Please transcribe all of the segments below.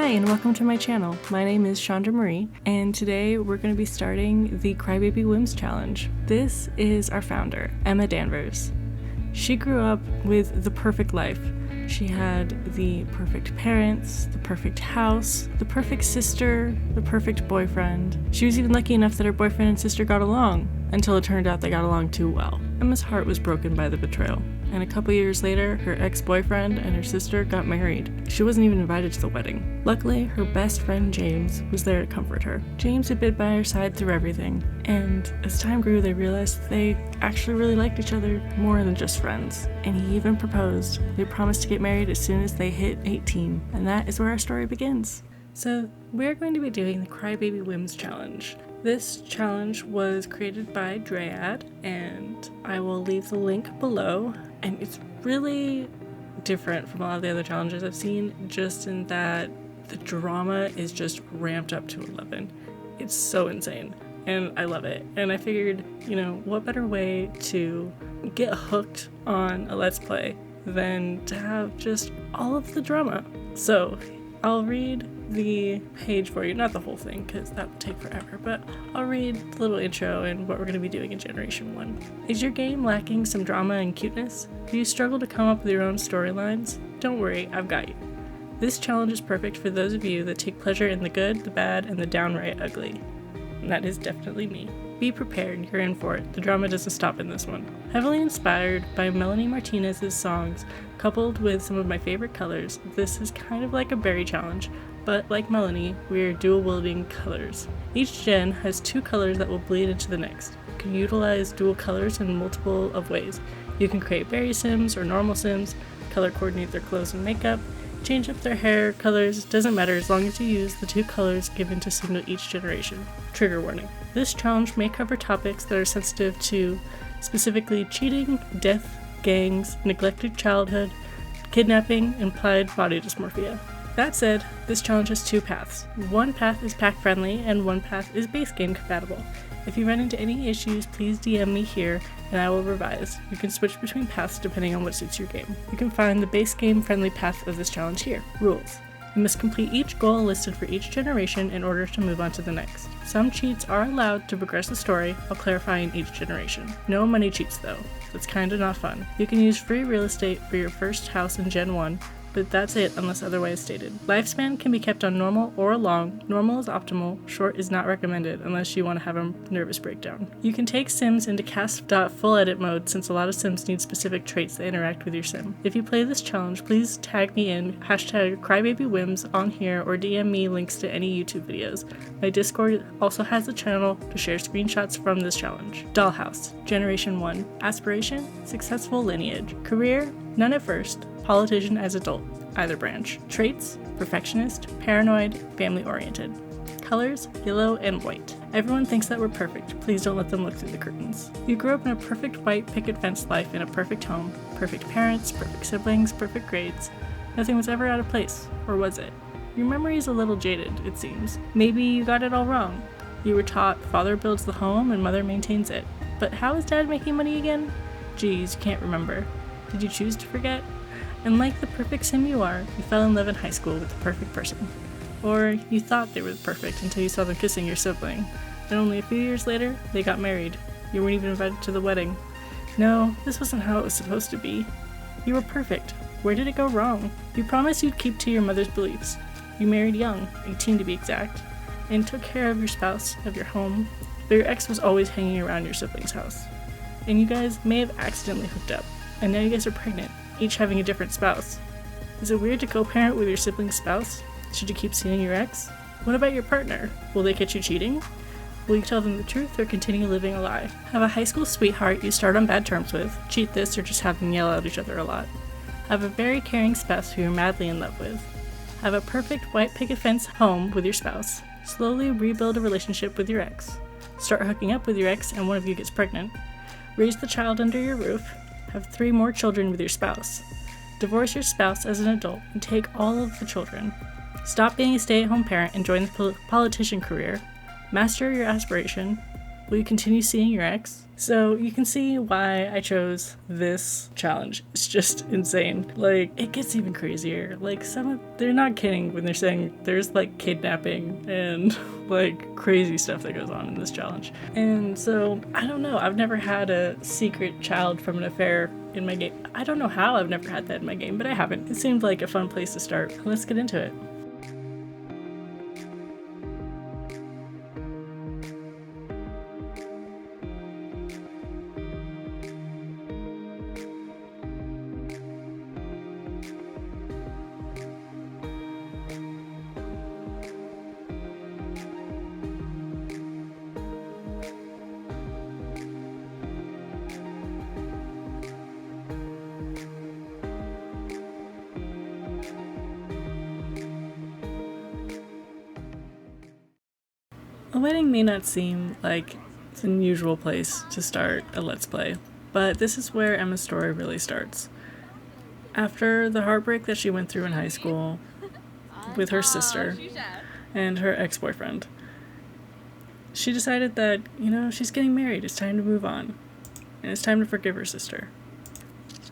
Hi and welcome to my channel. My name is Chandra Marie and today we're going to be starting the Crybaby Whims challenge. This is our founder, Emma Danvers. She grew up with the perfect life. She had the perfect parents, the perfect house, the perfect sister, the perfect boyfriend. She was even lucky enough that her boyfriend and sister got along, until it turned out they got along too well. Emma's heart was broken by the betrayal, and a couple years later, her ex-boyfriend and her sister got married. She wasn't even invited to the wedding. Luckily, her best friend James was there to comfort her. James had been by her side through everything, and as time grew, they realized they actually really liked each other more than just friends. And he even proposed. They promised to get married as soon as they hit 18, and that is where our story begins. So, we're going to be doing the Crybaby Whims challenge. This challenge was created by Betrayal, and I will leave the link below. And it's really different from a lot of the other challenges I've seen, just in that the drama is just ramped up to 11. It's so insane, and I love it. And I figured, what better way to get hooked on a Let's Play than to have just all of the drama. So I'll read the page for you, not the whole thing because that would take forever, but I'll read the little intro and what we're going to be doing in Generation 1. Is your game lacking some drama and cuteness? Do you struggle to come up with your own storylines? Don't worry, I've got you. This challenge is perfect for those of you that take pleasure in the good, the bad, and the downright ugly. And that is definitely me. Be prepared, you're in for it. The drama doesn't stop in this one. Heavily inspired by Melanie Martinez's songs, coupled with some of my favorite colors, this is kind of like a berry challenge, but like Melanie, we are dual-wielding colors. Each gen has 2 colors that will bleed into the next. You can utilize dual colors in multiple of ways. You can create berry sims or normal sims, color coordinate their clothes and makeup, change up their hair colors, doesn't matter as long as you use the 2 colors given to signal each generation. Trigger warning. This challenge may cover topics that are sensitive to specifically cheating, death, gangs, neglected childhood, kidnapping, implied body dysmorphia. That said, this challenge has 2 paths. One path is pack friendly and one path is base game compatible. If you run into any issues, please DM me here and I will revise. You can switch between paths depending on what suits your game. You can find the base game friendly path of this challenge here. Rules. You must complete each goal listed for each generation in order to move on to the next. Some cheats are allowed to progress the story while clarifying each generation. No money cheats though. That's kinda not fun. You can use free real estate for your first house in Gen 1, but that's it unless otherwise stated. Lifespan can be kept on normal or long. Normal is optimal, short is not recommended unless you want to have a nervous breakdown. You can take Sims into cast.full edit mode since a lot of Sims need specific traits that interact with your Sim. If you play this challenge, please tag me in #CrybabyWhims on here or DM me links to any YouTube videos. My Discord also has a channel to share screenshots from this challenge. Dollhouse, Generation 1. Aspiration, successful lineage. Career, none at first. Politician as adult, either branch. Traits, perfectionist, paranoid, family-oriented. Colors, yellow and white. Everyone thinks that we're perfect. Please don't let them look through the curtains. You grew up in a perfect white picket fence life in a perfect home. Perfect parents, perfect siblings, perfect grades. Nothing was ever out of place, or was it? Your memory is a little jaded, it seems. Maybe you got it all wrong. You were taught father builds the home and mother maintains it. But how is dad making money again? Geez, you can't remember. Did you choose to forget? And like the perfect sim you are, you fell in love in high school with the perfect person. Or you thought they were perfect until you saw them kissing your sibling. And only a few years later, they got married. You weren't even invited to the wedding. No, this wasn't how it was supposed to be. You were perfect. Where did it go wrong? You promised you'd keep to your mother's beliefs. You married young, 18 to be exact, and took care of your spouse, of your home, but your ex was always hanging around your sibling's house. And you guys may have accidentally hooked up, and now you guys are pregnant, each having a different spouse. Is it weird to co-parent with your sibling's spouse? Should you keep seeing your ex? What about your partner? Will they catch you cheating? Will you tell them the truth or continue living a lie? Have a high school sweetheart you start on bad terms with, cheat this or just have them yell at each other a lot. Have a very caring spouse who you're madly in love with. Have a perfect white picket fence home with your spouse. Slowly rebuild a relationship with your ex. Start hooking up with your ex and one of you gets pregnant. Raise the child under your roof. Have 3 more children with your spouse. Divorce your spouse as an adult and take all of the children. Stop being a stay-at-home parent and join the politician career. Master your aspiration. Will you continue seeing your ex? So you can see why I chose this challenge. It's just insane. Like, it gets even crazier. Like, they're not kidding when they're saying there's like kidnapping and like crazy stuff that goes on in this challenge. And so, I don't know, I've never had a secret child from an affair in my game. I don't know how I've never had that in my game, but I haven't. It seemed like a fun place to start. Let's get into it. A wedding may not seem like it's an unusual place to start a Let's Play, but this is where Emma's story really starts. After the heartbreak that she went through in high school with her sister and her ex-boyfriend, she decided that, she's getting married, it's time to move on, and it's time to forgive her sister.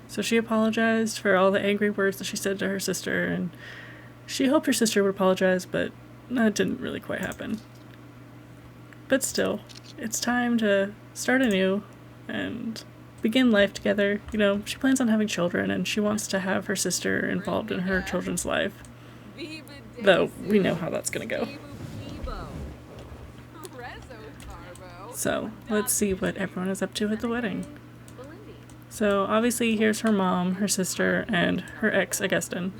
So she apologized for all the angry words that she said to her sister, and she hoped her sister would apologize, but that didn't really quite happen. But still, it's time to start anew and begin life together. She plans on having children and she wants to have her sister involved in her children's life. Though, we know how that's gonna go. So, let's see what everyone is up to at the wedding. So, obviously, here's her mom, her sister, and her ex, Augustin.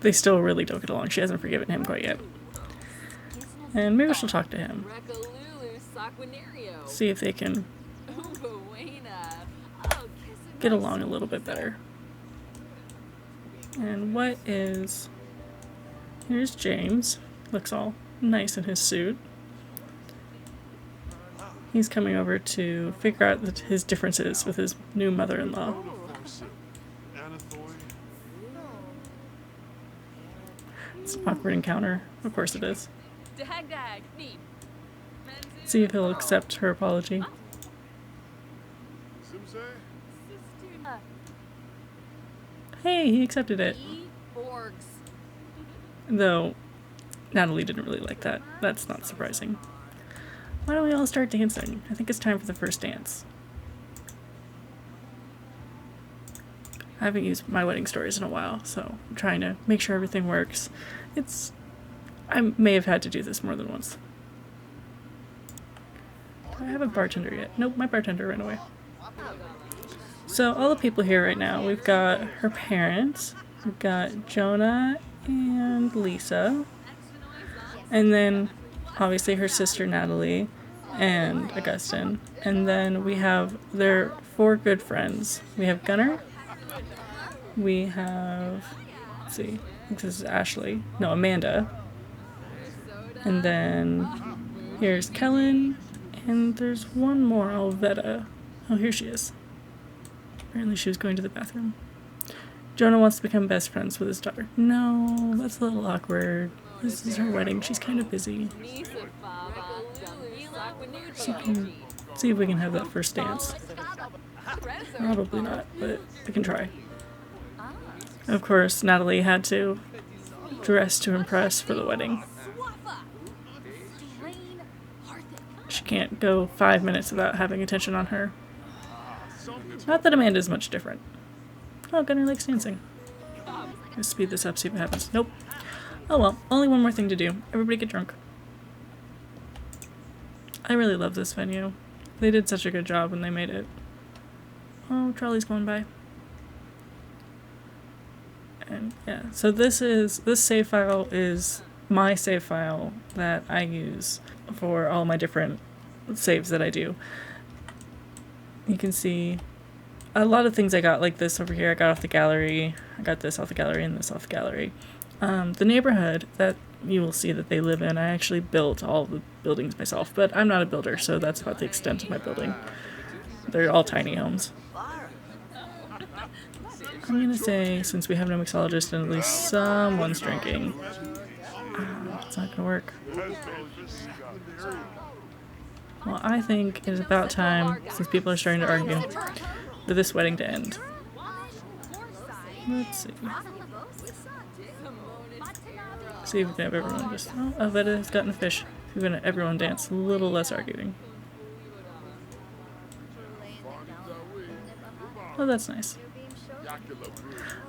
They still really don't get along. She hasn't forgiven him quite yet. And maybe she'll talk to him. See if they can get along a little bit better. And here's James. Looks all nice in his suit. He's coming over to figure out his differences with his new mother-in-law. It's an awkward encounter. Of course it is. See if he'll accept her apology. Hey, he accepted it. Though, Natalie didn't really like that. That's not surprising. Why don't we all start dancing? I think it's time for the first dance. I haven't used my wedding stories in a while, so I'm trying to make sure everything works. I may have had to do this more than once. Do I have a bartender yet? Nope, my bartender ran away. So all the people here right now, we've got her parents, we've got Jonah and Lisa, and then obviously her sister Natalie and Augustin, and then we have their 4 good friends. We have Gunnar, we have, let's see, I think this is Ashley, no, Amanda, and then here's Kellen, and there's one more, Alveda. Oh, here she is. Apparently she was going to the bathroom. Jonah wants to become best friends with his daughter. No, that's a little awkward. This is her wedding. She's kind of busy. See if we can have that first dance. Probably not, but we can try. Of course, Natalie had to dress to impress for the wedding. She can't go 5 minutes without having attention on her. Not that Amanda's much different. Oh, Gunnar likes dancing. Let's speed this up, see what happens. Nope. Oh well, only one more thing to do. Everybody get drunk. I really love this venue. They did such a good job when they made it. Oh, Charlie's going by. And yeah, so this save file is my save file that I use for all my different saves that I do. You can see a lot of things I got, like this over here, I got off the gallery. I got this off the gallery and this off the gallery. The neighborhood that you will see that they live in, I actually built all the buildings myself, but I'm not a builder, so that's about the extent of my building. They're all tiny homes. I'm gonna say, since we have no mixologist and at least someone's drinking, it's not gonna work. Well, I think it is about time, since people are starting to argue, for this wedding to end. Let's see. See if we can have everyone just... Oh, Aveda has gotten a fish. We're gonna everyone dance. A little less arguing. Oh, that's nice.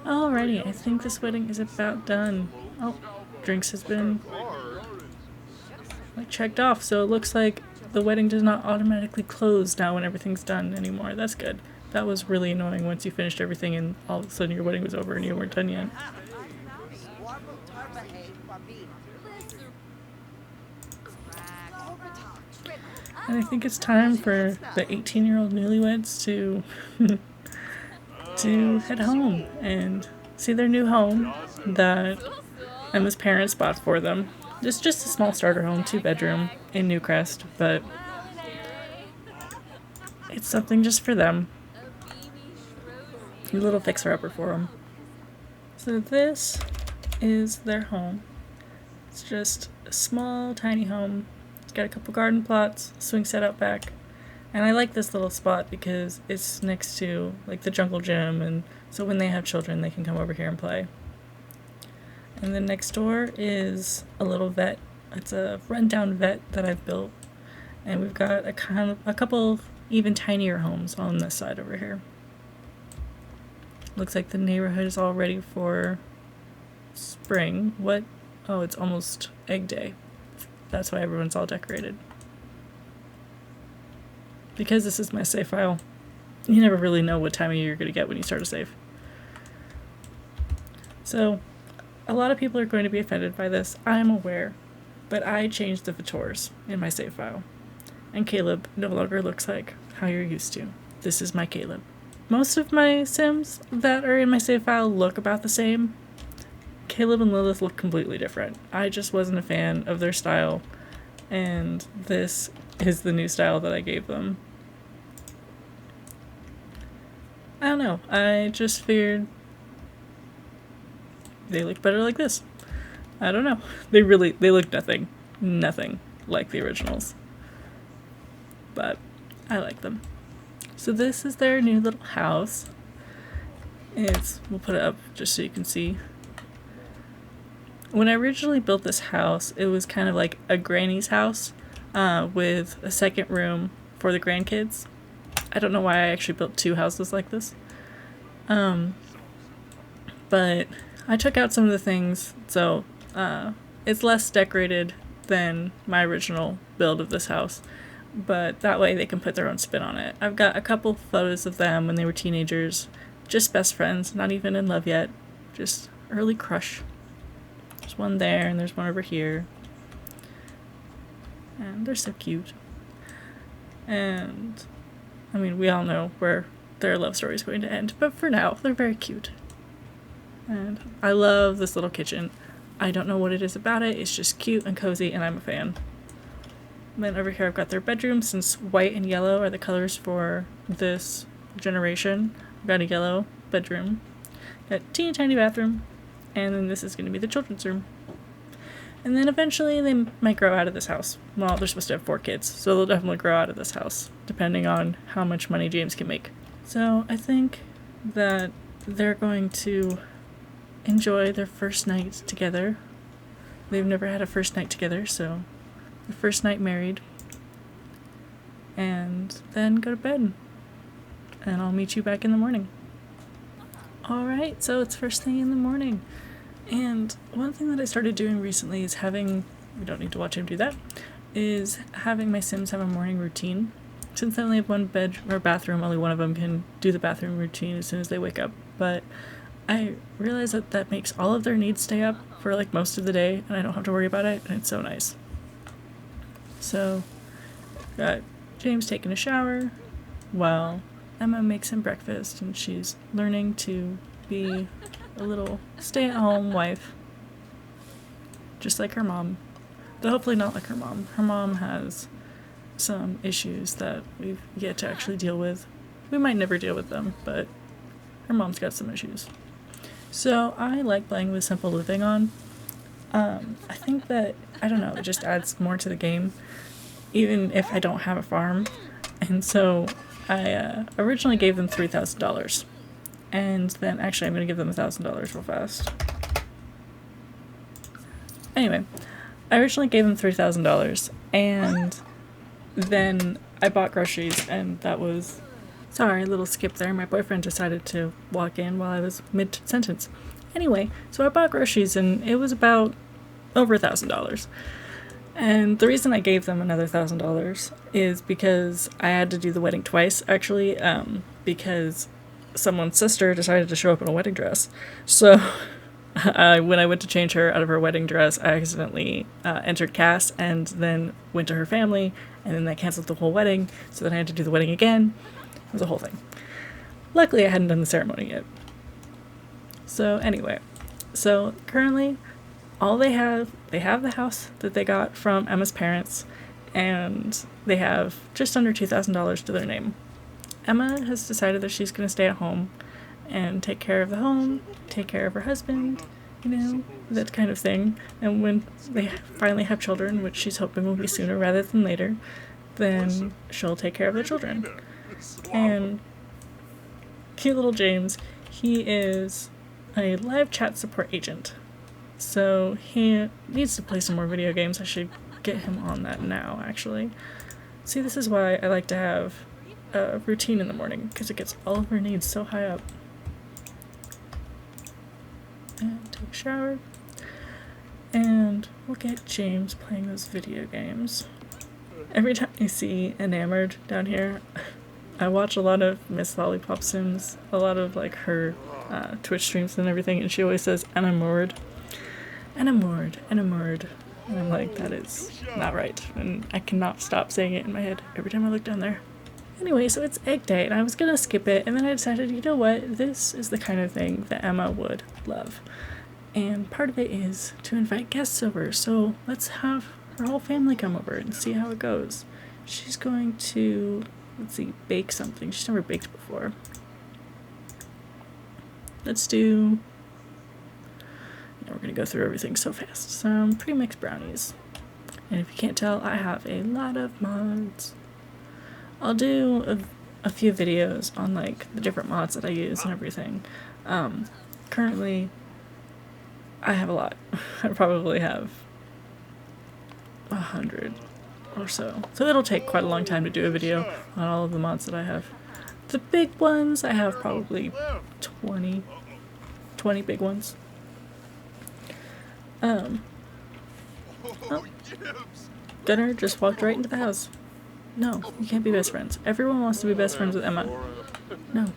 Alrighty, I think this wedding is about done. Oh, drinks has been checked off, so it looks like the wedding does not automatically close now when everything's done anymore. That's good. That was really annoying once you finished everything and all of a sudden your wedding was over and you weren't done yet. And I think it's time for the 18-year-old newlyweds to to head home and see their new home that Emma's parents bought for them. It's just a small starter home, 2-bedroom in Newcrest, but it's something just for them. A little fixer-upper for them. So this is their home. It's just a small, tiny home. It's got a couple garden plots, swing set out back. And I like this little spot because it's next to like the jungle gym, and so when they have children they can come over here and play. And then next door is a little vet. It's a rundown vet that I've built. And we've got a couple even tinier homes on this side over here. Looks like the neighborhood is all ready for spring. What? Oh, it's almost egg day. That's why everyone's all decorated. Because this is my save file, you never really know what time of year you're going to get when you start a save. So, a lot of people are going to be offended by this, I'm aware, but I changed the Vitors in my save file. And Caleb no longer looks like how you're used to. This is my Caleb. Most of my Sims that are in my save file look about the same. Caleb and Lilith look completely different. I just wasn't a fan of their style, and this is the new style that I gave them. I don't know, I just figured they look better like this. I don't know. They look nothing like the originals. But I like them. So this is their new little house. We'll put it up just so you can see. When I originally built this house, it was kind of like a granny's house with a second room for the grandkids. I don't know why I actually built 2 houses like this. But I took out some of the things, so it's less decorated than my original build of this house. But that way they can put their own spin on it. I've got a couple photos of them when they were teenagers. Just best friends, not even in love yet. Just early crush. There's one there and there's one over here. And they're so cute. And I mean, we all know where their love story is going to end, but for now, they're very cute. And I love this little kitchen. I don't know what it is about it, it's just cute and cozy, and I'm a fan. And then over here I've got their bedroom, since white and yellow are the colors for this generation. I've got a yellow bedroom, got a teeny tiny bathroom, and then this is going to be the children's room. And then eventually they might grow out of this house. Well, they're supposed to have 4 kids, so they'll definitely grow out of this house, depending on how much money James can make. So I think that they're going to enjoy their first night together. They've never had a first night together, so the first night married. And then go to bed. And I'll meet you back in the morning. Alright, so it's first thing in the morning. And one thing that I started doing recently is we don't need to watch him do that, is having my Sims have a morning routine. Since they only have one bed or bathroom, only one of them can do the bathroom routine as soon as they wake up. But I realize that makes all of their needs stay up for like most of the day, and I don't have to worry about it, and it's so nice. So, got James taking a shower while Emma makes him breakfast, and she's learning to be a little stay-at-home wife, just like her mom, but hopefully not like her mom. Her mom has some issues that we've yet to actually deal with. We might never deal with them, but her mom's got some issues. So I like playing with Simple Living on. I think that, I don't know, it just adds more to the game. even if I don't have a farm. And so I originally gave them $3,000. And then, actually, I'm going to give them $1,000 real fast. Anyway, I originally gave them $3,000, and then I bought groceries, and that was... Sorry, a little skip there. My boyfriend decided to walk in while I was mid-sentence. Anyway, so I bought groceries, and it was about over $1,000. And the reason I gave them another $1,000 is because I had to do the wedding twice, actually, because someone's sister decided to show up in a wedding dress. So when I went to change her out of her wedding dress, I accidentally entered CAS and then went to her family, and then that canceled the whole wedding, so then I had to do the wedding again. It was a whole thing. Luckily, I hadn't done the ceremony yet. So anyway, so currently, all they have the house that they got from Emma's parents, and they have just under $2,000 to their name. Emma has decided that she's going to stay at home and take care of the home, take care of her husband, you know, that kind of thing. And when they finally have children, which she's hoping will be sooner rather than later, then she'll take care of the children. And cute little James, he is a live chat support agent. So he needs to play some more video games. I should get him on that now, actually. See, this is why I like to have a routine in the morning, because it gets all of her needs so high up. And take a shower. And we'll get James playing those video games. Every time I see Enamored down here, I watch a lot of Miss Lollipop Sims, a lot of like her Twitch streams and everything, and she always says enamored. Enamored, enamored. And I'm like, that is not right. And I cannot stop saying it in my head every time I look down there. Anyway, so it's egg day, and I was gonna skip it, and then I decided, you know what, this is the kind of thing that Emma would love. And part of it is to invite guests over, so let's have her whole family come over and see how it goes. She's going to, let's see, bake something. She's never baked before. Let's do... Yeah, we're gonna go through everything so fast. Some pre-mixed brownies. And if you can't tell, I have a lot of mods. I'll do a few videos on like the different mods that I use and everything. Currently, I have a lot. I probably have 100 or so. So it'll take quite a long time to do a video on all of the mods that I have. The big ones, I have probably 20 big ones. Oh, Gunnar just walked right into the house. No, you can't be best friends. Everyone wants to be best friends with Emma. No.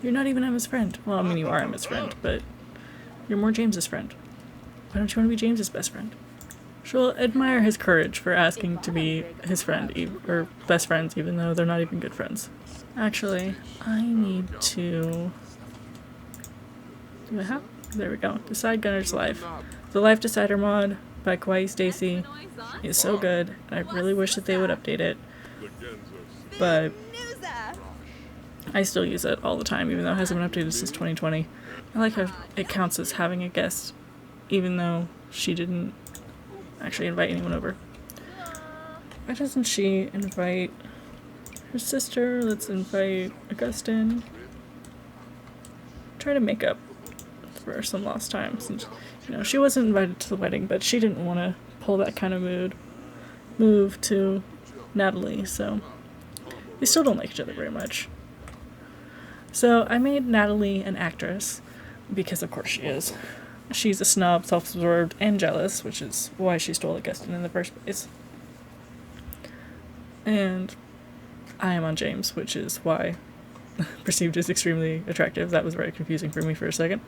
You're not even Emma's friend. Well, I mean, you are Emma's friend, but you're more James's friend. Why don't you want to be James's best friend? She'll admire his courage for asking to be his friend, or best friends, even though they're not even good friends. Actually, I need to... Do I have? There we go. Decide Gunnar's Life. The Life Decider mod by Kawaii Stacy is so good, and I really wish that they would update it. But I still use it all the time, even though it hasn't been updated since 2020. I like how it counts as having a guest, even though she didn't actually invite anyone over. Why doesn't she invite her sister? Let's invite Augustine. Try to make up for some lost time, since, you know, she wasn't invited to the wedding, but she didn't want to pull that kind of move to Natalie, so they still don't like each other very much. So I made Natalie an actress, because of course she is. She's a snob, self-absorbed, and jealous, which is why she stole Augustine in the first place. And I am on James, which is why perceived as extremely attractive. That was very confusing for me for a second.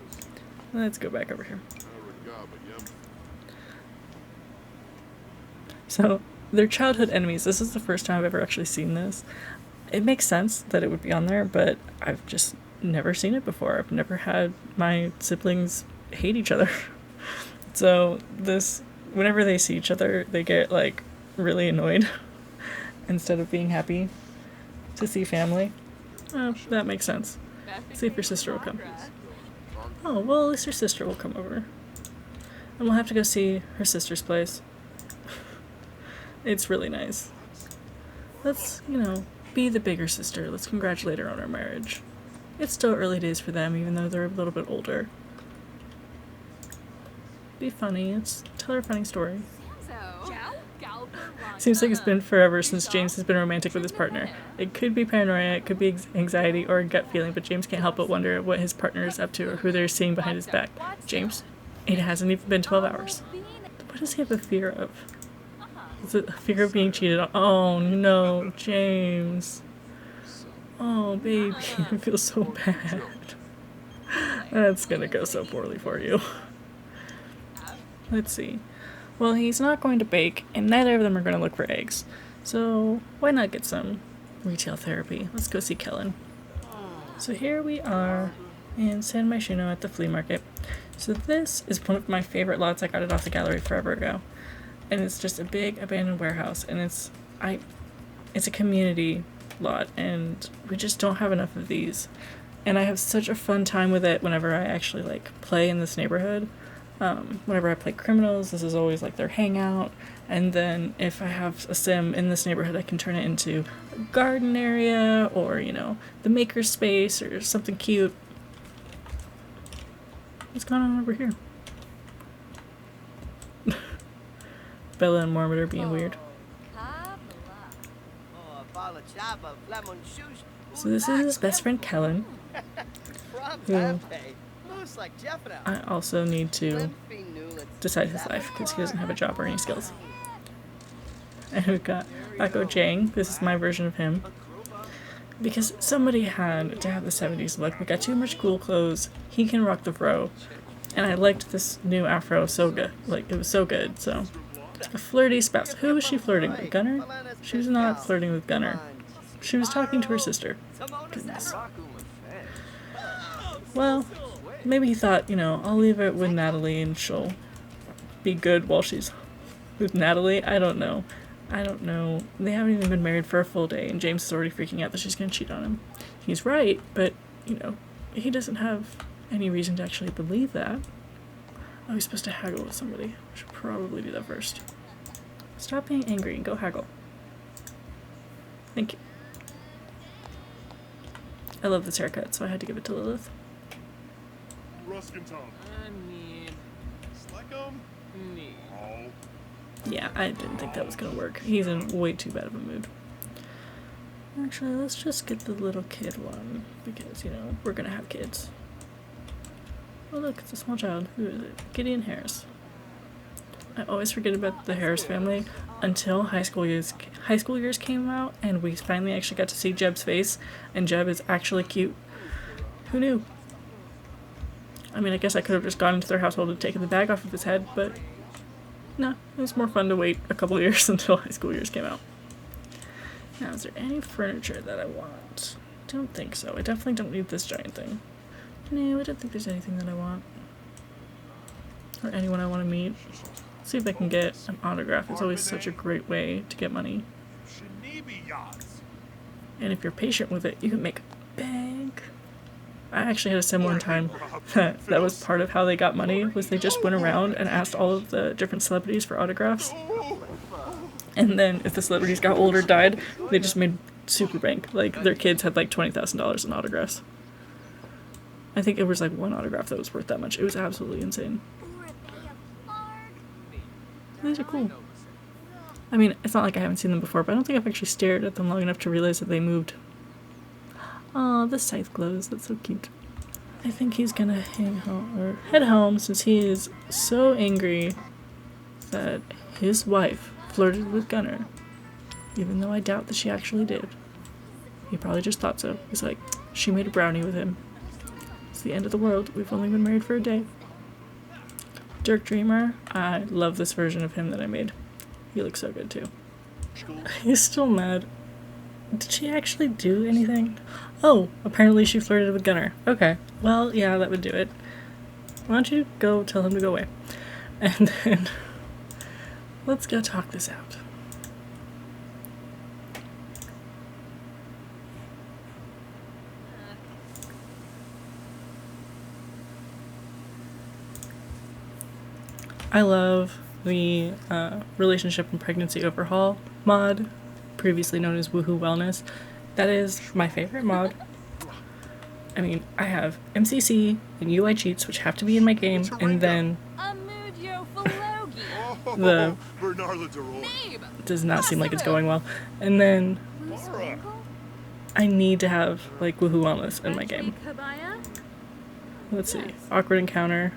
Let's go back over here. So, they're childhood enemies. This is the first time I've ever actually seen this. It makes sense that it would be on there, but I've just never seen it before. I've never had my siblings hate each other. So this, whenever they see each other, they get like really annoyed instead of being happy to see family. That makes sense. See if your sister will come. Oh, well, at least your sister will come over. And we'll have to go see her sister's place. It's really nice. Let's, you know, be the bigger sister. Let's congratulate her on her marriage. It's still early days for them, even though they're a little bit older. Be funny. Tell her a funny story. Seems like it's been forever since James has been romantic with his partner. It could be paranoia, it could be anxiety, or a gut feeling, but James can't help but wonder what his partner is up to or who they're seeing behind his back. James? It hasn't even been 12 hours. What does he have a fear of? Is it a fear of being cheated on? Oh no, James. Oh baby, I feel so bad. That's gonna go so poorly for you. Let's see. Well, he's not going to bake, and neither of them are going to look for eggs. So why not get some retail therapy? Let's go see Kellen. So here we are in San Myshuno at the flea market. So this is one of my favorite lots. I got it off the gallery forever ago. And it's just a big abandoned warehouse, and it's a community lot, and we just don't have enough of these. And I have such a fun time with it whenever I actually play in this neighborhood. Whenever I play criminals, this is always their hangout. And then if I have a sim in this neighborhood, I can turn it into a garden area or, the maker space or something cute. What's going on over here? Bella and Mormont are being weird. So this is his best friend Kellen, who I also need to decide his life because he doesn't have a job or any skills. And we've got Akko Jang. This is my version of him. Because somebody had to have the 70s look. We got too much cool clothes. He can rock the fro. And I liked this new afro so good. It was so good, so. A flirty spouse. Who was she flirting with? Gunner? She was not flirting with Gunner. She was talking to her sister. Goodness. Well, maybe he thought, I'll leave it with Natalie and she'll be good while she's with Natalie. I don't know. They haven't even been married for a full day and James is already freaking out that she's going to cheat on him. He's right, but, he doesn't have any reason to actually believe that. Oh, he's supposed to haggle with somebody. I should probably do that first. Stop being angry and go haggle. Thank you. I love this haircut, so I had to give it to Lilith. Yeah, I didn't think that was gonna work. He's in way too bad of a mood. Actually, let's just get the little kid one, because, we're gonna have kids. Oh look, it's a small child. Who is it? Gideon Harris. I always forget about the Harris family until high school years came out, and we finally actually got to see Jeb's face, and Jeb is actually cute. Who knew? I mean, I guess I could have just gone into their household and taken the bag off of his head, but no, it was more fun to wait a couple years until high school years came out. Now, is there any furniture that I want? Don't think so. I definitely don't need this giant thing. No, I don't think there's anything that I want. Or anyone I want to meet. See if I can get an autograph. It's always such a great way to get money. And if you're patient with it, you can make bank. I actually had a sim one time that was part of how they got money, was they just went around and asked all of the different celebrities for autographs. And then if the celebrities got old or died, they just made super bank. Their kids had $20,000 in autographs. I think it was one autograph that was worth that much. It was absolutely insane. These are cool. I mean, it's not like I haven't seen them before, but I don't think I've actually stared at them long enough to realize that they moved. Aw, the scythe glows. That's so cute. I think he's gonna head home since he is so angry that his wife flirted with Gunner, even though I doubt that she actually did. He probably just thought so. He's like, she made a brownie with him. It's the end of the world. We've only been married for a day. Dirk Dreamer. I love this version of him that I made. He looks so good too. He's still mad. Did she actually do anything? Oh, apparently she flirted with Gunner. Okay. Well, yeah, that would do it. Why don't you go tell him to go away? And then let's go talk this out. I love the Relationship and Pregnancy Overhaul mod, previously known as Woohoo Wellness. That is my favorite mod. I mean, I have MCC and UI cheats, which have to be in my game, and then the does not seem like it's going well. And then I need to have like Woohoo Wellness in my game. Let's see, awkward encounter.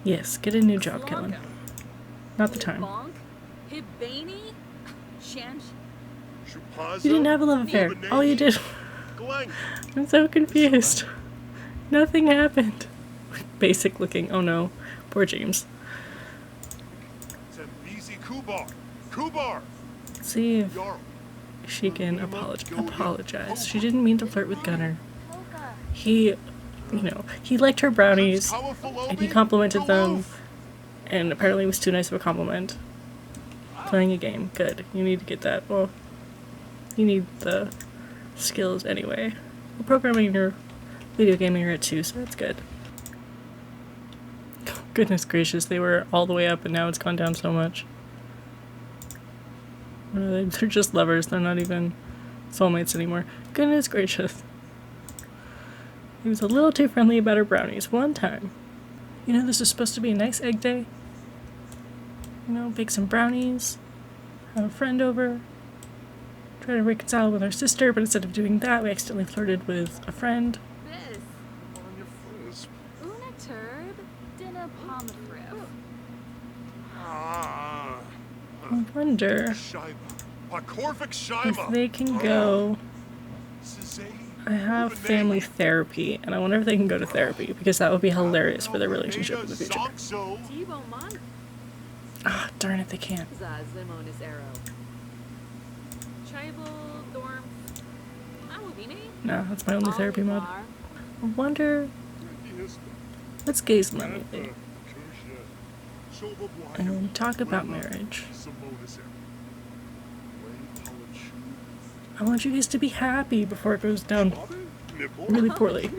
Yes, get a new job, Kellen. Not the time. You didn't have a love affair. All you did. I'm so confused. Nothing happened. Basic looking. Oh no. Poor James. Let's see if she can apologize. She didn't mean to flirt with Gunnar. He liked her brownies and he complimented them, and apparently it was too nice of a compliment. Playing a game. Good. You need to get that. Well, you need the skills anyway. We're programming your video gaming you're at 2, so that's good. Goodness gracious, they were all the way up and now it's gone down so much. They're just lovers, they're not even soulmates anymore. Goodness gracious. He was a little too friendly about her brownies one time. You know, this is supposed to be a nice egg day. You know, bake some brownies, have a friend over, try to reconcile with our sister, but instead of doing that, we accidentally flirted with a friend. I wonder if they can go. I have family therapy, and I wonder if they can go to therapy, because that would be hilarious for their relationship in the future. Ah, darn it, they can't. No, that's my only therapy mod. I wonder. Let's gaze in that movie and talk about marriage. I want you guys to be happy before it goes down really poorly.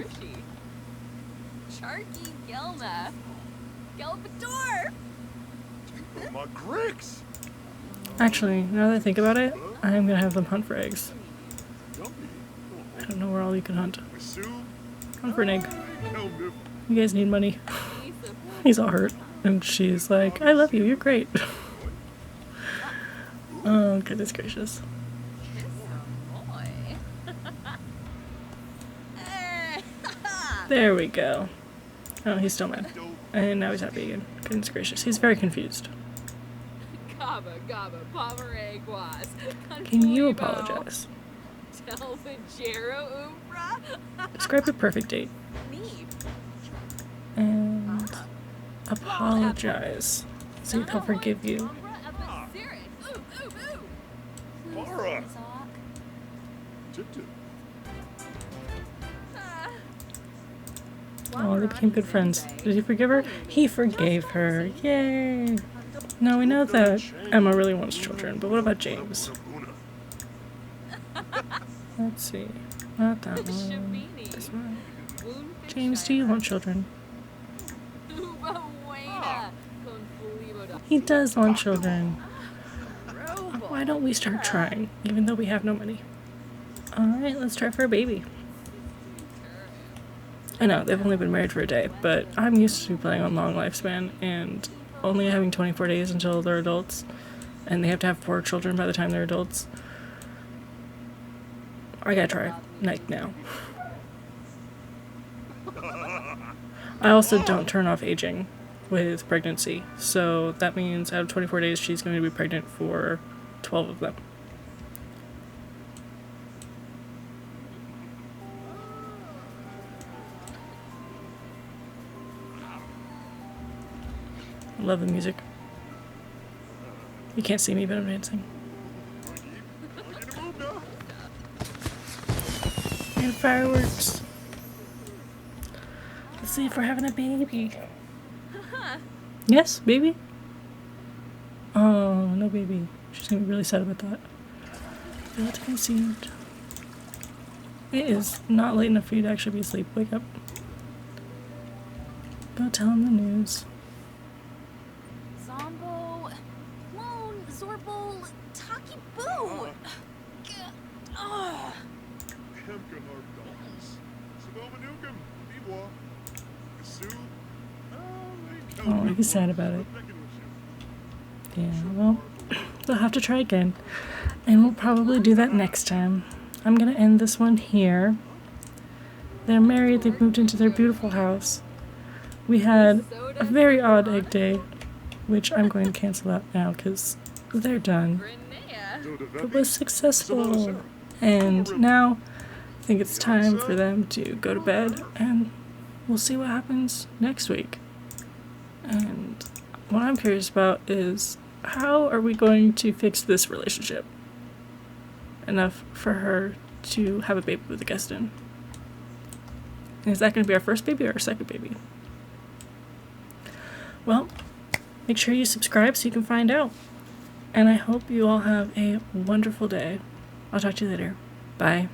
Actually, now that I think about it, I am gonna have them hunt for eggs. I don't know where all you can hunt. Hunt for an egg. You guys need money. He's all hurt. And she's like, I love you, you're great. Oh, goodness gracious. There we go. Oh, he's still mad. And now he's happy again. Goodness gracious. He's very confused. Can you apologize? Describe a perfect date. And apologize. See if he'll forgive you. Oh, they became good friends. Did he forgive her? He forgave her. Yay! Now we know that Emma really wants children, but what about James? Let's see. Not that one. This one. James, do you want children? He does want children. Why don't we start trying, even though we have no money? Alright, let's try for a baby. I know, they've only been married for a day, but I'm used to playing on long lifespan and only having 24 days until they're adults, and they have to have 4 children by the time they're adults. I gotta try, like, now. I also don't turn off aging with pregnancy, so that means out of 24 days she's going to be pregnant for 12 of them. I love the music. You can't see me, but I'm dancing. And fireworks. Let's see if we're having a baby. Yes, baby? Oh, no baby. She's gonna be really sad about that. Failed conceived. It is not late enough for you to actually be asleep. Wake up. Go tell him the news. Zombo, Lone, Zorbo, Taki Boo. Oh, he's sad about it. Yeah, well, they'll have to try again. And we'll probably do that next time. I'm gonna end this one here. They're married, they've moved into their beautiful house. We had a very odd egg day, which I'm going to cancel out now because they're done. It was successful. And now I think it's time for them to go to bed, and we'll see what happens next week. And what I'm curious about is, how are we going to fix this relationship enough for her to have a baby with a Geston? Is that going to be our first baby or our second baby? Well, make sure you subscribe so you can find out. And I hope you all have a wonderful day. I'll talk to you later. Bye.